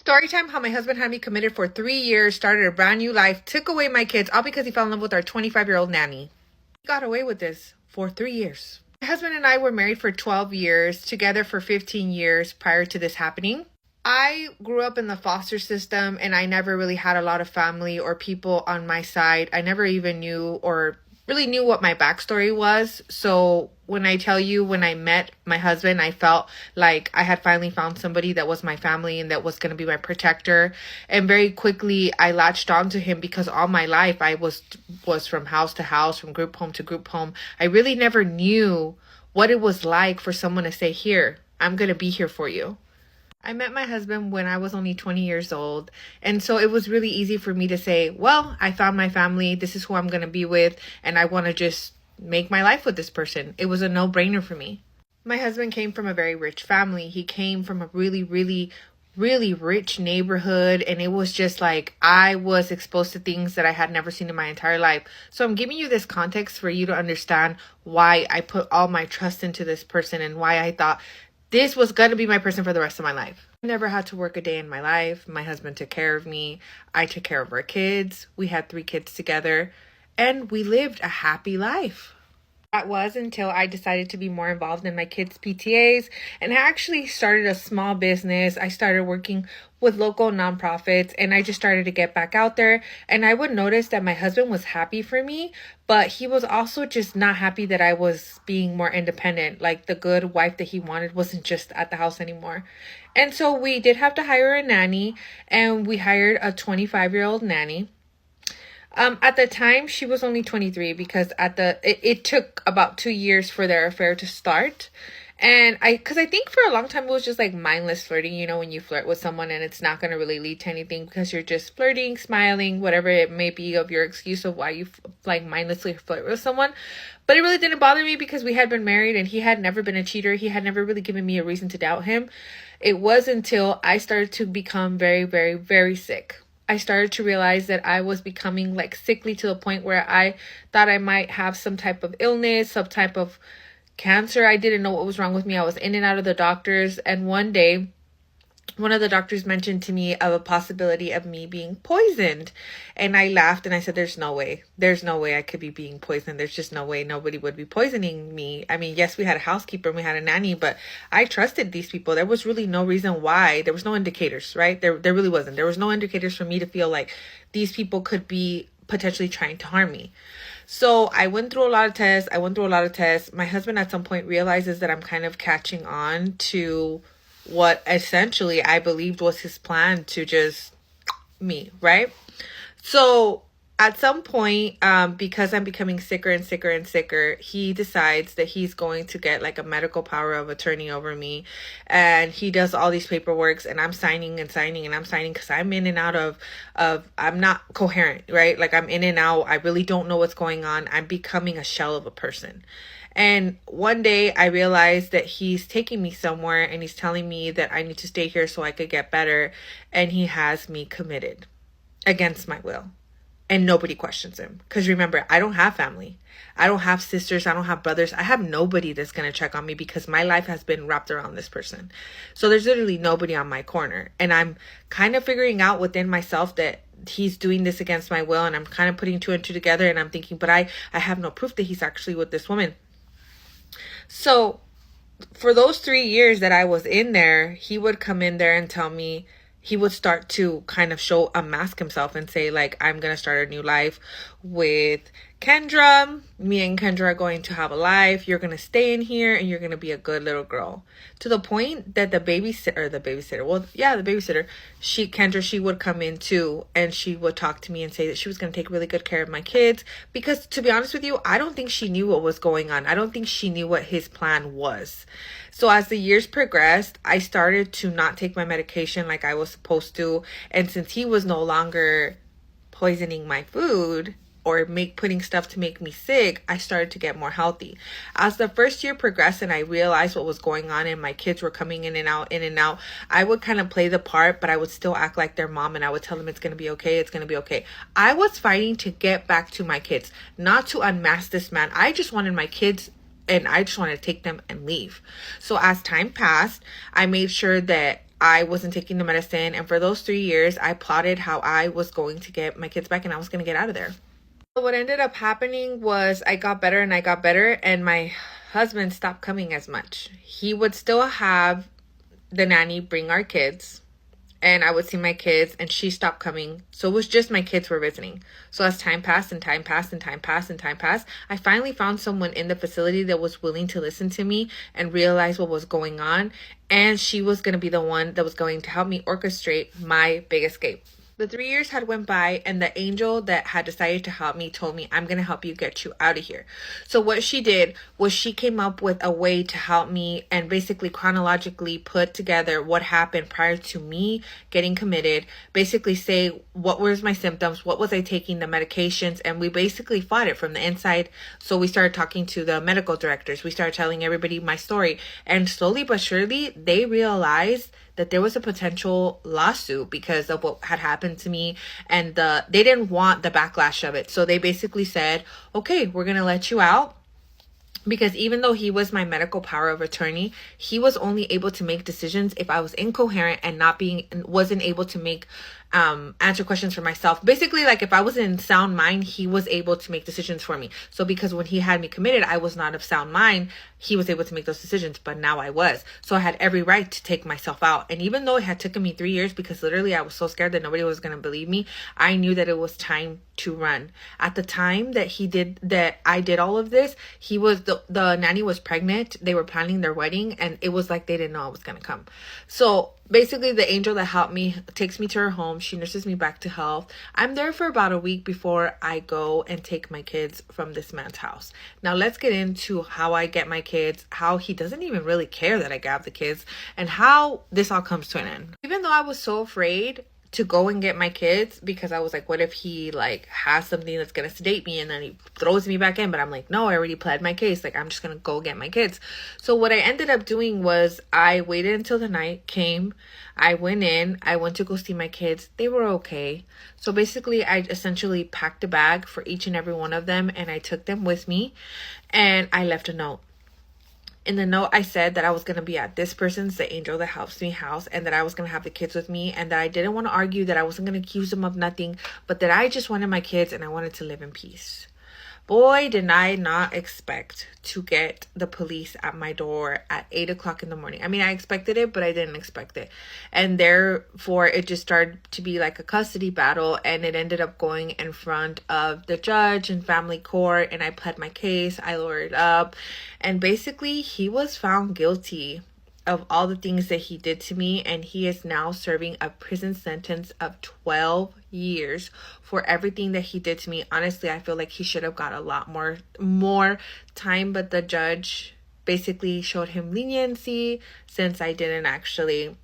Story time, how my husband had me committed for 3 years, started a brand new life, took away my kids, all because he fell in love with our 25-year-old nanny. He got away with this for 3 years. My husband and I were married for 12 years, together for 15 years prior to this happening. I grew up in the foster system and I never really had a lot of family or people on my side. I never even knew or really knew what my backstory was. So when I tell you, when I met my husband, I felt like I had finally found somebody that was my family and that was going to be my protector. And very quickly I latched onto him because all my life I was from house to house, from group home to group home. I really never knew what it was like for someone to say, here, I'm going to be here for you. I met my husband when I was only 20 years old. And so it was really easy for me to say, well, I found my family. This is who I'm going to be with. And I want to just make my life with this person. It was a no-brainer for me. My husband came from a very rich family. He came from a really, really, really rich neighborhood. And it was just like I was exposed to things that I had never seen in my entire life. So I'm giving you this context for you to understand why I put all my trust into this person and why I thought this was going to be my person for the rest of my life. I never had to work a day in my life. My husband took care of me. I took care of our kids. We had 3 kids together. And we lived a happy life. That was until I decided to be more involved in my kids' PTAs. And I actually started a small business. I started working with local nonprofits. And I just started to get back out there. And I would notice that my husband was happy for me. But he was also just not happy that I was being more independent. Like the good wife that he wanted wasn't just at the house anymore. And so we did have to hire a nanny. And we hired a 25-year-old nanny. At the time, she was only 23 because it took about 2 years for their affair to start. And because I think for a long time it was just like mindless flirting, you know, when you flirt with someone and it's not going to really lead to anything because you're just flirting, smiling, whatever it may be of your excuse of why you like mindlessly flirt with someone. But it really didn't bother me because we had been married and he had never been a cheater. He had never really given me a reason to doubt him. It was until I started to become very, very, very sick. I started to realize that I was becoming like sickly to the point where I thought I might have some type of illness, some type of cancer. I didn't know what was wrong with me. I was in and out of the doctors. And one day, one of the doctors mentioned to me of a possibility of me being poisoned. And I laughed and I said, there's no way. There's no way I could be being poisoned. There's just no way nobody would be poisoning me. I mean, yes, we had a housekeeper and we had a nanny, but I trusted these people. There was really no reason why. There was no indicators, right? There really wasn't. There was no indicators for me to feel like these people could be potentially trying to harm me. So I went through a lot of tests. My husband at some point realizes that I'm kind of catching on to what essentially I believed was his plan to just me, right? So at some point, because I'm becoming sicker and sicker and sicker, he decides that he's going to get like a medical power of attorney over me. And he does all these paperworks and I'm signing and signing and I'm signing because I'm in and out of I'm not coherent, right? Like I'm in and out. I really don't know what's going on. I'm becoming a shell of a person. And one day I realized that he's taking me somewhere and he's telling me that I need to stay here so I could get better. And he has me committed against my will. And nobody questions him. Because remember, I don't have family. I don't have sisters. I don't have brothers. I have nobody that's going to check on me because my life has been wrapped around this person. So there's literally nobody on my corner. And I'm kind of figuring out within myself that he's doing this against my will. And I'm kind of putting 2 and 2 together. And I'm thinking, but I have no proof that he's actually with this woman. So for those 3 years that I was in there, he would come in there and tell me, he would start to kind of unmask himself and say like, I'm going to start a new life with Kendra. Me and Kendra are going to have a life. You're going to stay in here and you're going to be a good little girl. To the point that the babysitter, Kendra, she would come in too and she would talk to me and say that she was going to take really good care of my kids. Because to be honest with you, I don't think she knew what was going on. I don't think she knew what his plan was. So as the years progressed, I started to not take my medication like I was supposed to. And since he was no longer poisoning my food or putting stuff to make me sick, I started to get more healthy. As the first year progressed and I realized what was going on and my kids were coming in and out, I would kind of play the part, but I would still act like their mom and I would tell them it's going to be okay. It's going to be okay. I was fighting to get back to my kids, not to unmask this man. I just wanted my kids and I just wanted to take them and leave. So as time passed, I made sure that I wasn't taking the medicine. And for those 3 years, I plotted how I was going to get my kids back and I was going to get out of there. What ended up happening was I got better and I got better, and my husband stopped coming as much. He would still have the nanny bring our kids, and I would see my kids, and she stopped coming. So it was just my kids were visiting. So as time passed and time passed and time passed and time passed, I finally found someone in the facility that was willing to listen to me and realize what was going on. And she was going to be the one that was going to help me orchestrate my big escape. The 3 years had went by, and the angel that had decided to help me told me, I'm going to help you get you out of here. So what she did was she came up with a way to help me and basically chronologically put together what happened prior to me getting committed, basically say what was my symptoms, what was I taking, the medications, and we basically fought it from the inside. So we started talking to the medical directors. We started telling everybody my story, and slowly but surely they realized that there was a potential lawsuit because of what had happened to me, and they didn't want the backlash of it. So they basically said, okay, we're going to let you out. Because even though he was my medical power of attorney, he was only able to make decisions if I was incoherent and wasn't able to make answer questions for myself. Basically, like if I was in sound mind, he was able to make decisions for me. So because when he had me committed, I was not of sound mind, he was able to make those decisions, but now I was. So I had every right to take myself out. And even though it had taken me 3 years, because literally I was so scared that nobody was going to believe me, I knew that it was time to run. At the time that I did all of this, the nanny was pregnant. They were planning their wedding, and it was like they didn't know I was going to come. So basically, the angel that helped me takes me to her home. She nurses me back to health. I'm there for about a week before I go and take my kids from this man's house. Now, let's get into how I get my kids, how he doesn't even really care that I got the kids, and how this all comes to an end. Even though I was so afraid to go and get my kids, because I was like, what if he like has something that's gonna sedate me and then he throws me back in? But I'm like, no, I already pled my case. Like, I'm just gonna go get my kids. So what I ended up doing was I waited until the night came. I went to go see my kids. They were okay. So basically, I essentially packed a bag for each and every one of them, and I took them with me, and I left a note. In the note, I said that I was going to be at this person's, the angel that helps me, house, and that I was going to have the kids with me, and that I didn't want to argue, that I wasn't going to accuse them of nothing, but that I just wanted my kids and I wanted to live in peace. Boy, did I not expect to get the police at my door at 8 o'clock in the morning. I mean, I expected it, but I didn't expect it. And therefore, it just started to be like a custody battle. And it ended up going in front of the judge in family court. And I pled my case. I lawyered up. And basically, he was found guilty of all the things that he did to me, and he is now serving a prison sentence of 12 years for everything that he did to me. Honestly, I feel like he should have got a lot more time, but the judge basically showed him leniency since I didn't actually,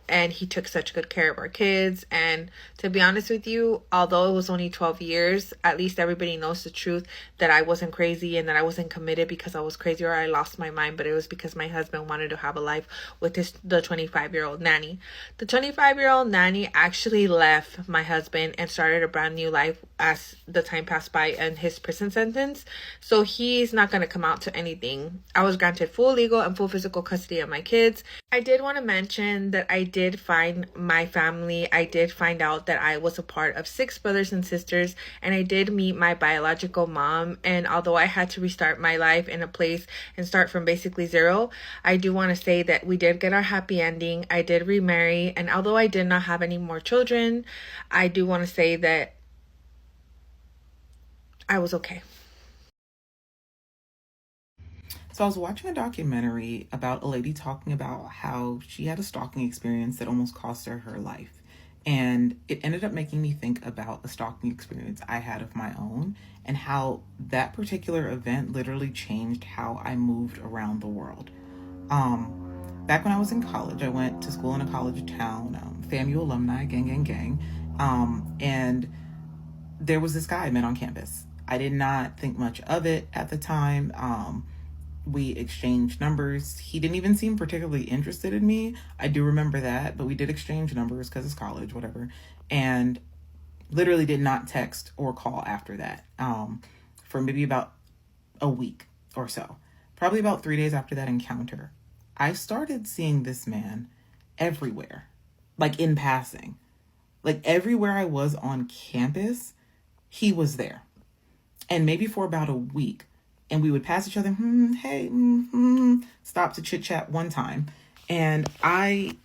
and he took such good care of our kids. And to be honest with you, although it was only 12 years, at least everybody knows the truth, that I wasn't crazy and that I wasn't committed because I was crazy or I lost my mind, but it was because my husband wanted to have a life with the 25-year-old nanny. The 25-year-old nanny actually left my husband and started a brand new life as the time passed by in his prison sentence. So he's not going to come out to anything. I was granted full legal and full physical custody of my kids. I did want to mention that I did find my family. I did find out that I was a part of 6 brothers and sisters, and I did meet my biological mom. And although I had to restart my life in a place and start from basically zero, I do want to say that we did get our happy ending. I did remarry, and although I did not have any more children, I do want to say that I was okay. So I was watching a documentary about a lady talking about how she had a stalking experience that almost cost her life. And it ended up making me think about a stalking experience I had of my own and how that particular event literally changed how I moved around the world. Back when I was in college, I went to school in a college town, FAMU alumni, gang, gang, gang. And there was this guy I met on campus. I did not think much of it at the time. We exchanged numbers. He didn't even seem particularly interested in me. I do remember that, but we did exchange numbers because it's college, whatever. And literally did not text or call after that for maybe about a week or so. Probably about 3 days after that encounter, I started seeing this man everywhere, like in passing. Like everywhere I was on campus, he was there. And maybe for about a week. And we would pass each other, hey, stop to chit chat one time. And I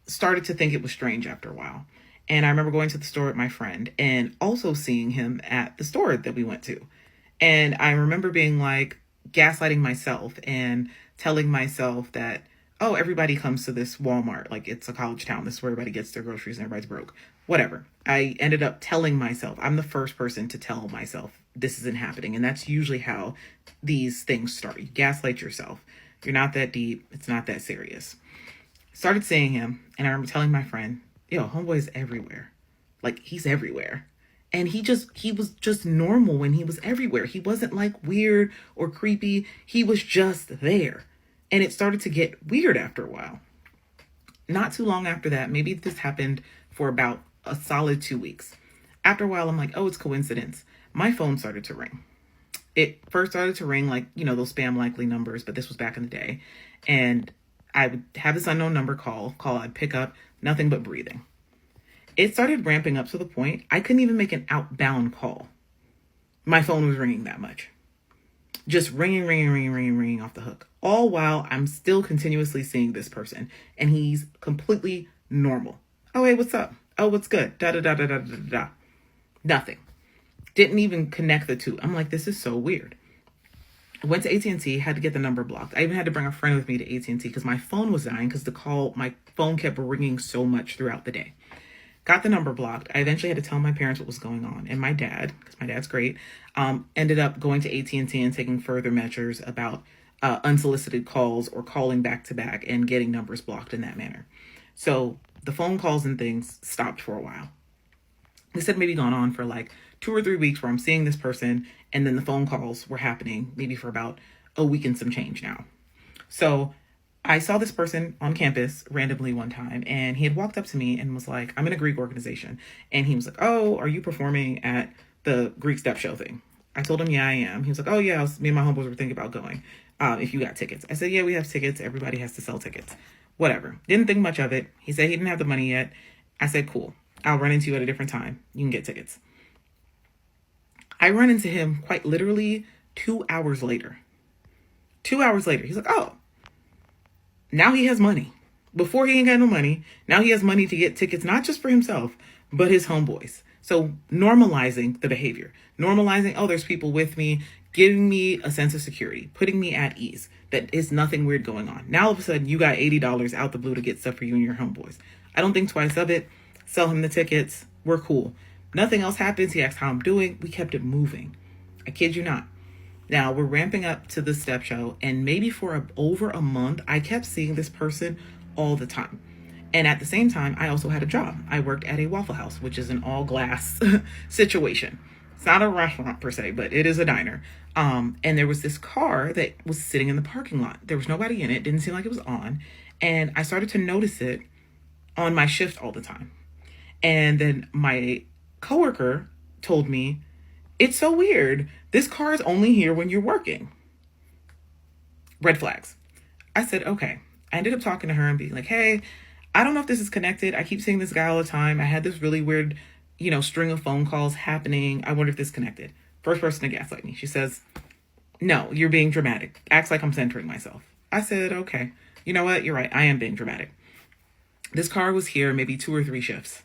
started to think it was strange after a while. And I remember going to the store with my friend and also seeing him at the store that we went to. And I remember being like gaslighting myself and telling myself that, oh, everybody comes to this Walmart. Like it's a college town. This is where everybody gets their groceries and everybody's broke. Whatever. I ended up telling myself, I'm the first person to tell myself this isn't happening. And that's usually how these things start. You gaslight yourself. You're not that deep. It's not that serious. Started seeing him, and I remember telling my friend, yo, homeboy is everywhere. Like, he's everywhere. And he was just normal when he was everywhere. He wasn't like weird or creepy. He was just there. And it started to get weird after a while. Not too long after that, maybe this happened for about a solid 2 weeks. After a while, I'm like, oh, it's coincidence. My phone started to ring. It first started to ring like, those spam likely numbers, but this was back in the day. And I would have this unknown number call, I'd pick up, nothing but breathing. It started ramping up to the point I couldn't even make an outbound call. My phone was ringing that much. Just ringing off the hook. All while I'm still continuously seeing this person. And he's completely normal. Oh, hey, what's up? Oh, what's good? Da. Nothing. Didn't even connect the two. I'm like, this is so weird. I went to AT&T, had to get the number blocked. I even had to bring a friend with me to AT&T because my phone was dying because my phone kept ringing so much throughout the day. Got the number blocked. I eventually had to tell my parents what was going on. And my dad, because my dad's great, ended up going to AT&T and taking further measures about unsolicited calls or calling back to back and getting numbers blocked in that manner. So the phone calls and things stopped for a while. This had maybe gone on for like 2 or 3 weeks where I'm seeing this person and then the phone calls were happening maybe for about a week and some change now. So I saw this person on campus randomly one time and he had walked up to me and was like, I'm in a Greek organization. And he was like, oh, are you performing at the Greek step show thing? I told him, yeah, I am. He was like, oh yeah, me and my homeboys were thinking about going if you got tickets. I said, yeah, we have tickets. Everybody has to sell tickets. Whatever. Didn't think much of it. He said he didn't have the money yet. I said, cool. I'll run into you at a different time. You can get tickets. I run into him quite literally 2 hours later. 2 hours later, he's like, oh, now he has money. Before he ain't got no money. Now he has money to get tickets, not just for himself, but his homeboys. So normalizing the behavior, normalizing, oh, there's people with me, giving me a sense of security, putting me at ease, that is nothing weird going on. Now all of a sudden you got $80 out the blue to get stuff for you and your homeboys. I don't think twice of it. Sell him the tickets. We're cool. Nothing else happens. He asked how I'm doing. We kept it moving. I kid you not. Now we're ramping up to the step show, and maybe for over a month, I kept seeing this person all the time. And at the same time, I also had a job. I worked at a Waffle House, which is an all glass situation. It's not a restaurant per se, but it is a diner. And there was this car that was sitting in the parking lot. There was nobody in it. Didn't seem like it was on. And I started to notice it on my shift all the time. And then my coworker told me, it's so weird. This car is only here when you're working. Red flags. I said, okay. I ended up talking to her and being like, hey, I don't know if this is connected. I keep seeing this guy all the time. I had this really weird, string of phone calls happening. I wonder if this is connected. First person to gaslight me. She says, no, you're being dramatic. Acts like I'm centering myself. I said, okay. You know what? You're right. I am being dramatic. This car was here maybe 2 or 3 shifts.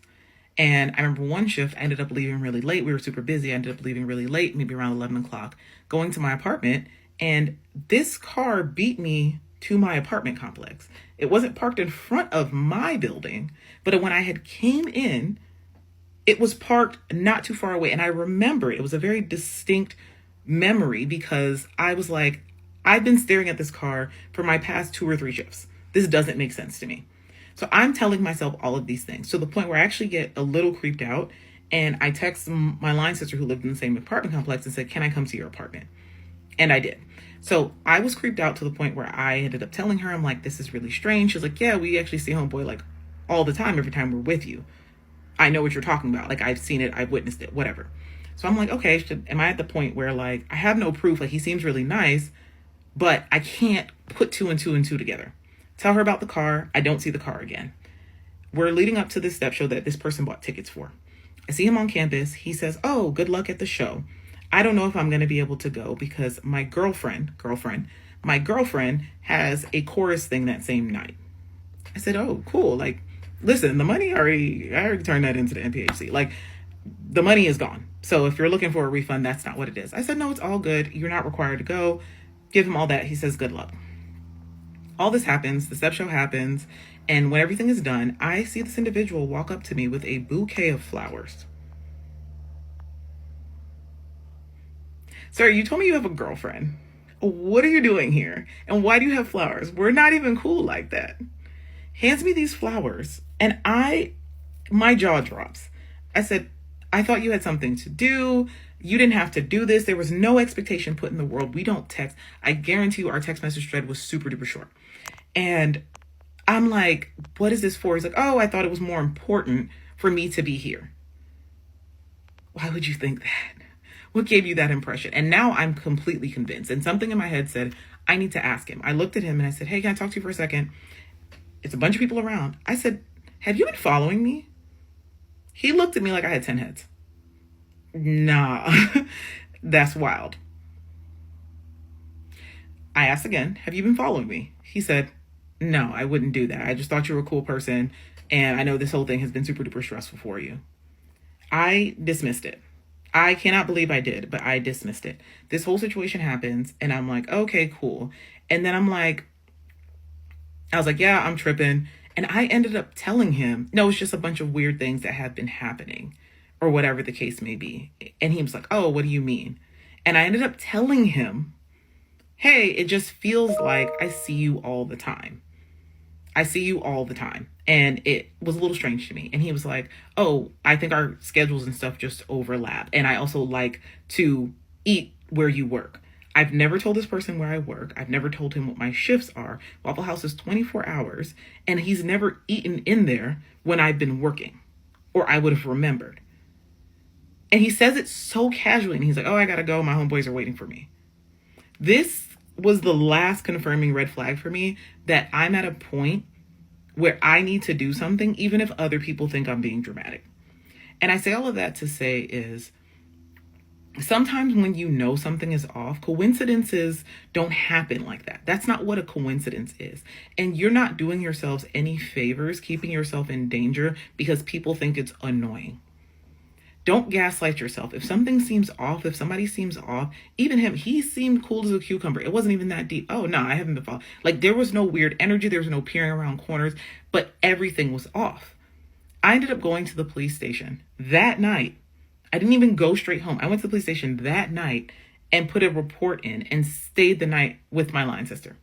And I remember one shift, I ended up leaving really late. We were super busy. I ended up leaving really late, maybe around 11 o'clock, going to my apartment. And this car beat me to my apartment complex. It wasn't parked in front of my building, but when I had came in, it was parked not too far away. And I remember it was a very distinct memory because I was like, I've been staring at this car for my past 2 or 3 shifts. This doesn't make sense to me. So I'm telling myself all of these things to the point where I actually get a little creeped out. And I text my line sister who lived in the same apartment complex and said, can I come to your apartment? And I did. So I was creeped out to the point where I ended up telling her, I'm like, this is really strange. She was like, yeah, we actually see homeboy like all the time, every time we're with you. I know what you're talking about. Like, I've seen it. I've witnessed it, whatever. So I'm like, okay, am I at the point where like, I have no proof. Like, he seems really nice, but I can't put 2 and 2 and 2 together. Tell her about the car. I don't see the car again. we're leading up to this step show that this person bought tickets for. I see him on campus. He says, "Oh, good luck at the show. I don't know if I'm going to be able to go because my girlfriend has a chorus thing that same night." I said, "Oh, cool. Like, listen, the money I already turned that into the NPHC. Like, the money is gone. So if you're looking for a refund, that's not what it is." I said, "No, it's all good. You're not required to go." Give him all that. He says, "Good luck." All this happens. The step show happens. And when everything is done, I see this individual walk up to me with a bouquet of flowers. "Sir, you told me you have a girlfriend. What are you doing here? And why do you have flowers? We're not even cool like that." Hands me these flowers. And my jaw drops. I said, "I thought you had something to do. You didn't have to do this. There was no expectation put in the world. We don't text." I guarantee you our text message thread was super duper short. And I'm like, "What is this for?" He's like, "Oh, I thought it was more important for me to be here." Why would you think that? What gave you that impression? And now I'm completely convinced. And something in my head said, I need to ask him. I looked at him and I said, "Hey, can I talk to you for a second?" It's a bunch of people around. I said, "Have you been following me?" He looked at me like I had 10 heads. Nah, that's wild. I asked again, "Have you been following me?" He said, "No, I wouldn't do that. I just thought you were a cool person. And I know this whole thing has been super duper stressful for you." I dismissed it. I cannot believe I did, but I dismissed it. This whole situation happens and I'm like, "Okay, cool." And then I was like, "Yeah, I'm tripping." And I ended up telling him, "No, it's just a bunch of weird things that have been happening," or whatever the case may be. And he was like, "Oh, what do you mean?" And I ended up telling him, "Hey, it just feels like I see you all the time. I see you all the time." And it was a little strange to me. And he was like, "Oh, I think our schedules and stuff just overlap. And I also like to eat where you work." I've never told this person where I work. I've never told him what my shifts are. Waffle House is 24 hours. And he's never eaten in there when I've been working. Or I would have remembered. And he says it so casually. And he's like, "Oh, I gotta go. My homeboys are waiting for me." This was the last confirming red flag for me that I'm at a point where I need to do something, even if other people think I'm being dramatic. And I say all of that to say is, sometimes when you know something is off, coincidences don't happen like that. That's not what a coincidence is. And you're not doing yourselves any favors, keeping yourself in danger because people think it's annoying. Don't gaslight yourself. If something seems off, if somebody seems off, even him, he seemed cool as a cucumber. It wasn't even that deep. "Oh, no, I haven't been followed." Like, there was no weird energy. There was no peering around corners, but everything was off. I ended up going to the police station that night. I didn't even go straight home. I went to the police station that night and put a report in and stayed the night with my line sister.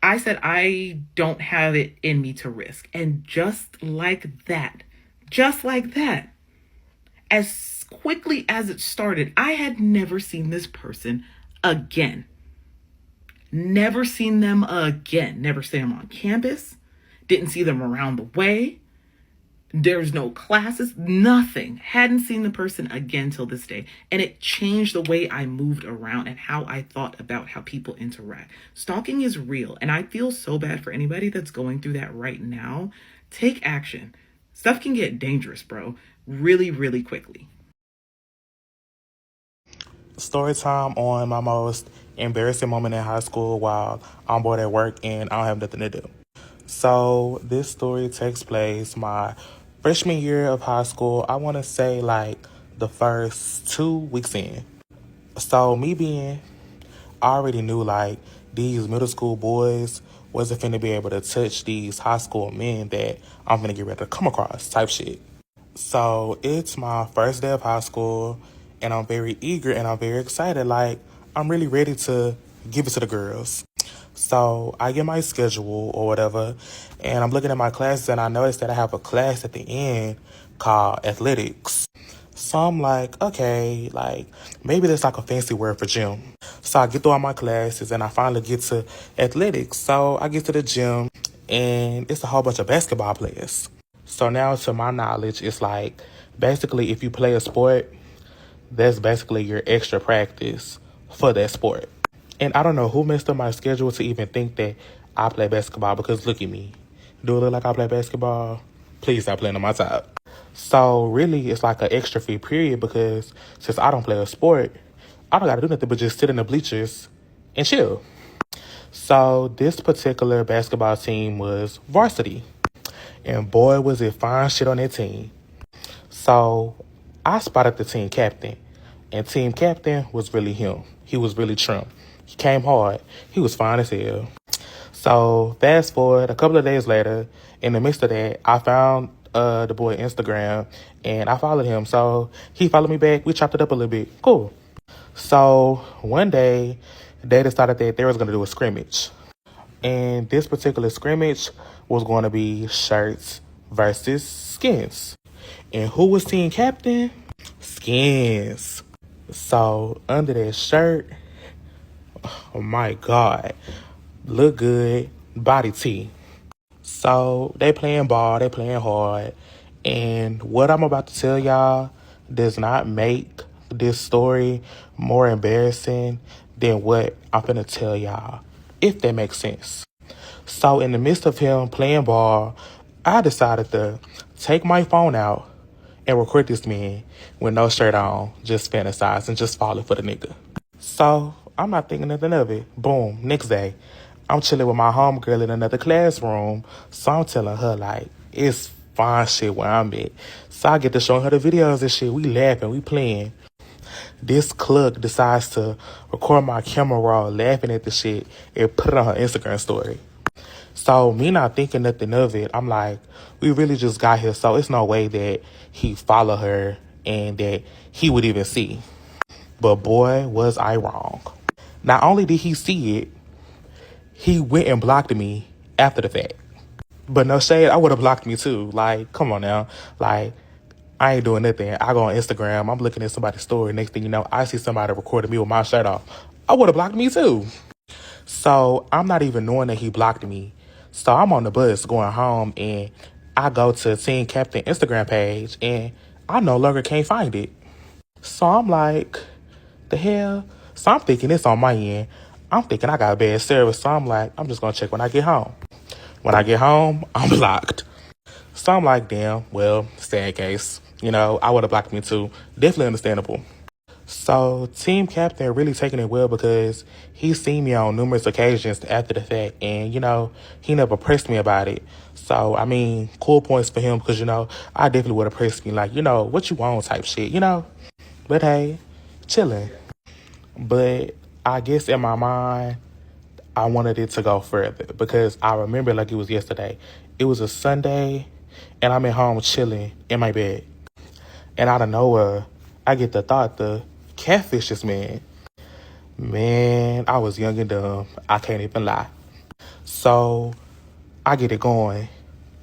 I said, I don't have it in me to risk. And just like that, as quickly as it started, I had never seen this person again. Never seen them again. Never seen them on campus. Didn't see them around the way. There's no classes, nothing. Hadn't seen the person again till this day. And it changed the way I moved around and how I thought about how people interact. Stalking is real. And I feel so bad for anybody that's going through that right now. Take action. Stuff can get dangerous, bro. Really, really quickly. Story time on my most embarrassing moment in high school while I'm bored at work and I don't have nothing to do. So this story takes place my freshman year of high school. I want to say like the first 2 weeks in. So I already knew like these middle school boys wasn't finna be able to touch these high school men that I'm finna get ready to come across type shit. So it's my first day of high school and I'm very eager and I'm very excited. Like, I'm really ready to give it to the girls. So I get my schedule or whatever and I'm looking at my classes and I notice that I have a class at the end called athletics. So I'm like, okay, like maybe that's like a fancy word for gym. So I get through all my classes and I finally get to athletics. So I get to the gym and it's a whole bunch of basketball players. So now to my knowledge, it's like basically if you play a sport, that's basically your extra practice for that sport. And I don't know who messed up my schedule to even think that I play basketball because look at me. Do it look like I play basketball? Please stop playing on my top. So really, it's like an extra fee period because since I don't play a sport, I don't got to do nothing but just sit in the bleachers and chill. So this particular basketball team was varsity. And boy, was it fine shit on that team. So I spotted the team captain. And team captain was really him. He was really trim. He came hard. He was fine as hell. So fast forward a couple of days later, in the midst of that, I found the boy Instagram and I followed him. So he followed me back. We chopped it up a little bit. Cool. So one day, they decided that they was going to do a scrimmage. And this particular scrimmage was going to be shirts versus skins. And who was team captain? Skins. So under that shirt, oh my God, look good, body T. So they playing ball, they playing hard. And what I'm about to tell y'all does not make this story more embarrassing than what I'm finna tell y'all, if that makes sense. So in the midst of him playing ball, I decided to take my phone out and record this man with no shirt on, just fantasize and just falling for the nigga. So I'm not thinking nothing of it. Boom, next day, I'm chilling with my homegirl in another classroom. So I'm telling her like, it's fine shit where I'm at. So I get to showing her the videos and shit. We laughing, we playing. This cluck decides to record my camera roll laughing at the shit and put it on her Instagram story. So me not thinking nothing of it, I'm like, we really just got here, so it's no way that he follow her and that he would even see. But boy, was I wrong. Not only did he see it, he went and blocked me after the fact. But no shade, I would have blocked me too. Like, come on now. Like, I ain't doing nothing. I go on Instagram, I'm looking at somebody's story. Next thing you know, I see somebody recording me with my shirt off. I would have blocked me too. So I'm not even knowing that he blocked me. So I'm on the bus going home and I go to Team Captain Instagram page and I no longer can't find it. So I'm like, the hell? So I'm thinking it's on my end. I'm thinking I got bad service. So I'm like, I'm just going to check when I get home. When I get home, I'm blocked. So I'm like, damn, well, sad case. You know, I would have blocked me too. Definitely understandable. So Team Captain really taking it well because he's seen me on numerous occasions after the fact and, you know, he never pressed me about it. So, I mean, cool points for him because, you know, I definitely would have pressed me like, you know, what you want type shit, you know? But hey, chilling. But I guess in my mind, I wanted it to go further because I remember like it was yesterday. It was a Sunday and I'm at home chilling in my bed. And out of nowhere, I get the thought to catfish this man. Man, I was young and dumb. I can't even lie. So I get it going.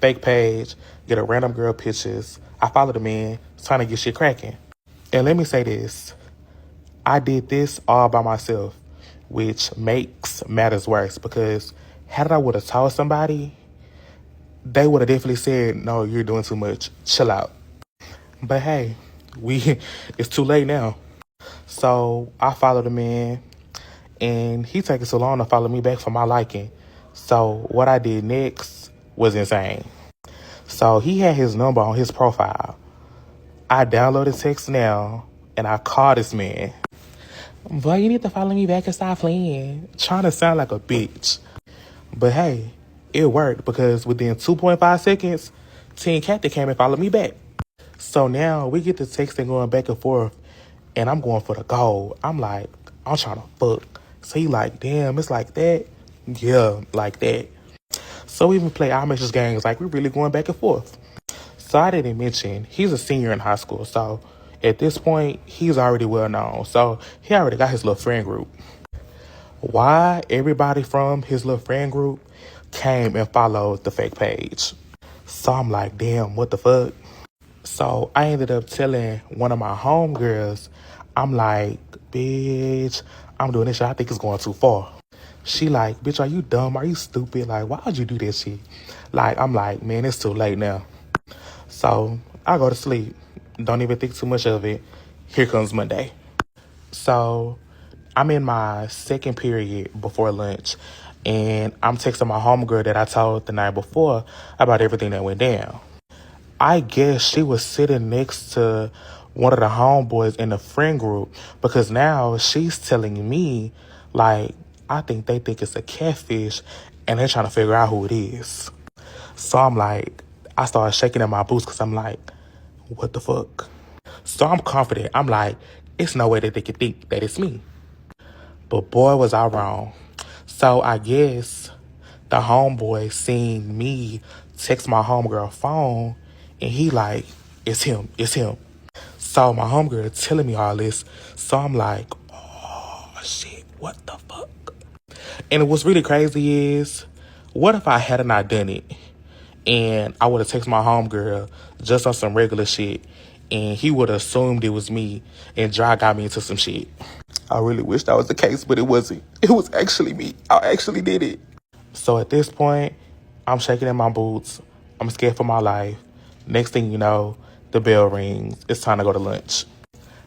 Fake page, get a random girl pictures. I follow the man, trying to get shit cracking. And let me say this. I did this all by myself, which makes matters worse because had I would have told somebody, they would have definitely said, no, you're doing too much. Chill out. But hey, it's too late now. So I followed the man and he taking so long to follow me back for my liking. So what I did next was insane. So he had his number on his profile. I downloaded text now and I called this man. Boy, you need to follow me back and stop playing. Trying to sound like a bitch. But hey, it worked because within 2.5 seconds, Team Captain came and followed me back. So now we get the texting going back and forth and I'm going for the goal. I'm like, I'm trying to fuck. So he like, damn, it's like that? Yeah, like that. So we even play our message games like we're really going back and forth. So I didn't mention, he's a senior in high school. So at this point, he's already well known. So he already got his little friend group. Why everybody from his little friend group came and followed the fake page. So I'm like, damn, what the fuck? So I ended up telling one of my homegirls, I'm like, bitch, I'm doing this shit. I think it's going too far. She like, bitch, are you dumb? Are you stupid? Like, why would you do this shit? Like, I'm like, man, it's too late now. So I go to sleep. Don't even think too much of it. Here comes Monday. So I'm in my second period before lunch. And I'm texting my homegirl that I told the night before about everything that went down. I guess she was sitting next to one of the homeboys in the friend group because now she's telling me, like, I think they think it's a catfish and they're trying to figure out who it is. So I'm like, I started shaking in my boots because I'm like, what the fuck? So I'm confident. I'm like, it's no way that they could think that it's me. But boy, was I wrong. So I guess the homeboy seen me text my homegirl phone and he like, it's him, it's him. So my homegirl telling me all this. So I'm like, oh shit, what the fuck? And what's really crazy is, what if I had not done it? And I would have texted my homegirl just on some regular shit. And he would have assumed it was me and dry got me into some shit. I really wish that was the case, but it wasn't. It was actually me. I actually did it. So at this point, I'm shaking in my boots. I'm scared for my life. Next thing you know, the bell rings. It's time to go to lunch.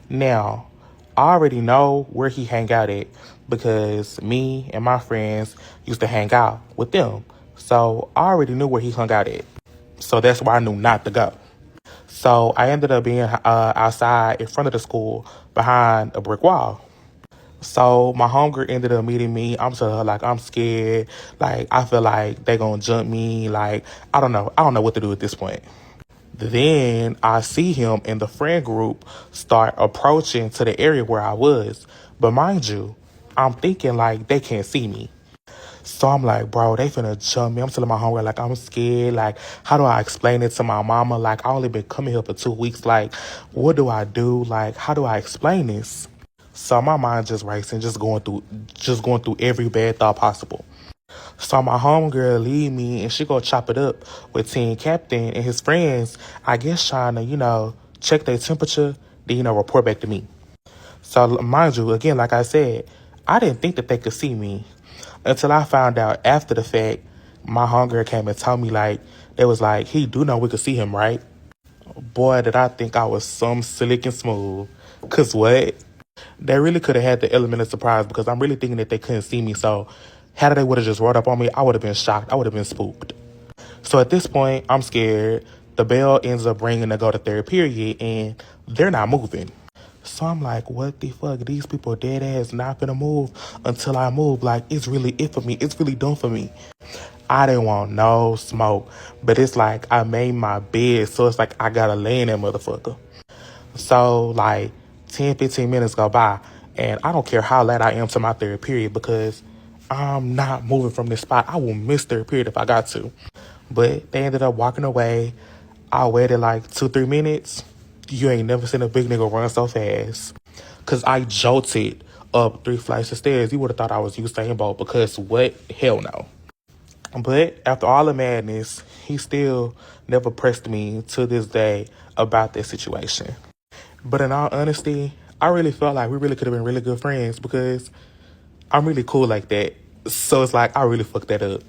Now, I already know where he hang out at because me and my friends used to hang out with them. So I already knew where he hung out at. So that's why I knew not to go. So I ended up being outside in front of the school behind a brick wall. So my homegirl ended up meeting me. I'm telling her, like, I'm scared. Like, I feel like they gonna jump me. Like, I don't know. I don't know what to do at this point. Then I see him in the friend group start approaching to the area where I was. But mind you, I'm thinking like they can't see me. So I'm like, bro, they finna jump me. I'm telling my homegirl, like, I'm scared. Like, how do I explain it to my mama? Like, I only been coming here for 2 weeks. Like, what do I do? Like, how do I explain this? So my mind just racing, just going through every bad thought possible. So my homegirl leave me and she go chop it up with Team Captain and his friends, I guess trying to, check their temperature, then, report back to me. So mind you, again, like I said, I didn't think that they could see me until I found out after the fact. My homegirl came and told me, like, it was like, he do know we could see him, right? Boy, did I think I was some slick and smooth. Cause what? They really could have had the element of surprise because I'm really thinking that they couldn't see me. So had they would have just rolled up on me, I would have been shocked. I would have been spooked. So at this point, I'm scared. The bell ends up ringing to go to third period and they're not moving. So I'm like, what the fuck? These people dead ass not gonna move until I move. Like, it's really it for me. It's really done for me. I didn't want no smoke. But it's like I made my bed. So it's like I gotta lay in that motherfucker. So like 10, 15 minutes go by and I don't care how late I am to my third period because I'm not moving from this spot. I will miss third period if I got to. But they ended up walking away. I waited like 2-3 minutes. You ain't never seen a big nigga run so fast. Cause I jolted up 3 flights of stairs. You would have thought I was Usain Bolt because what? Hell no. But after all the madness, he still never pressed me to this day about that situation. But in all honesty, I really felt like we really could have been really good friends because I'm really cool like that. So it's like I really fucked that up.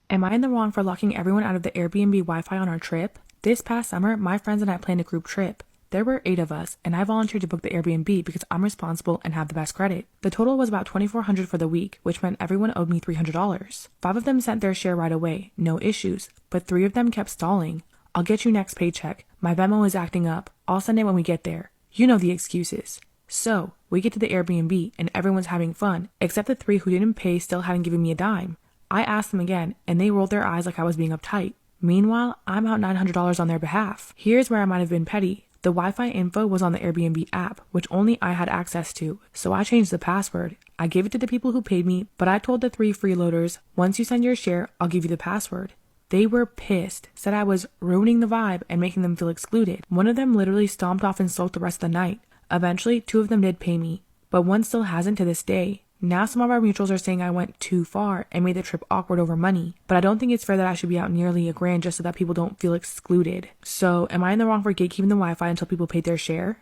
Am I in the wrong for locking everyone out of the Airbnb Wi-Fi on our trip? This past summer, my friends and I planned a group trip. There were 8 of us, and I volunteered to book the Airbnb because I'm responsible and have the best credit. The total was about $2,400 for the week, which meant everyone owed me $300. 5 of them sent their share right away, no issues, but 3 of them kept stalling. I'll get you next paycheck. My Venmo is acting up. I'll send it when we get there. You know the excuses. So, we get to the Airbnb and everyone's having fun, except the 3 who didn't pay still hadn't given me a dime. I asked them again, and they rolled their eyes like I was being uptight. Meanwhile, I'm out $900 on their behalf. Here's where I might have been petty. The Wi-Fi info was on the Airbnb app, which only I had access to, so I changed the password. I gave it to the people who paid me, but I told the 3 freeloaders, once you send your share, I'll give you the password. They were pissed, said I was ruining the vibe and making them feel excluded. One of them literally stomped off and sulked the rest of the night. Eventually, 2 of them did pay me, but one still hasn't to this day. Now some of our mutuals are saying I went too far and made the trip awkward over money, but I don't think it's fair that I should be out nearly $1,000 just so that people don't feel excluded. So am I in the wrong for gatekeeping the Wi-Fi until people paid their share?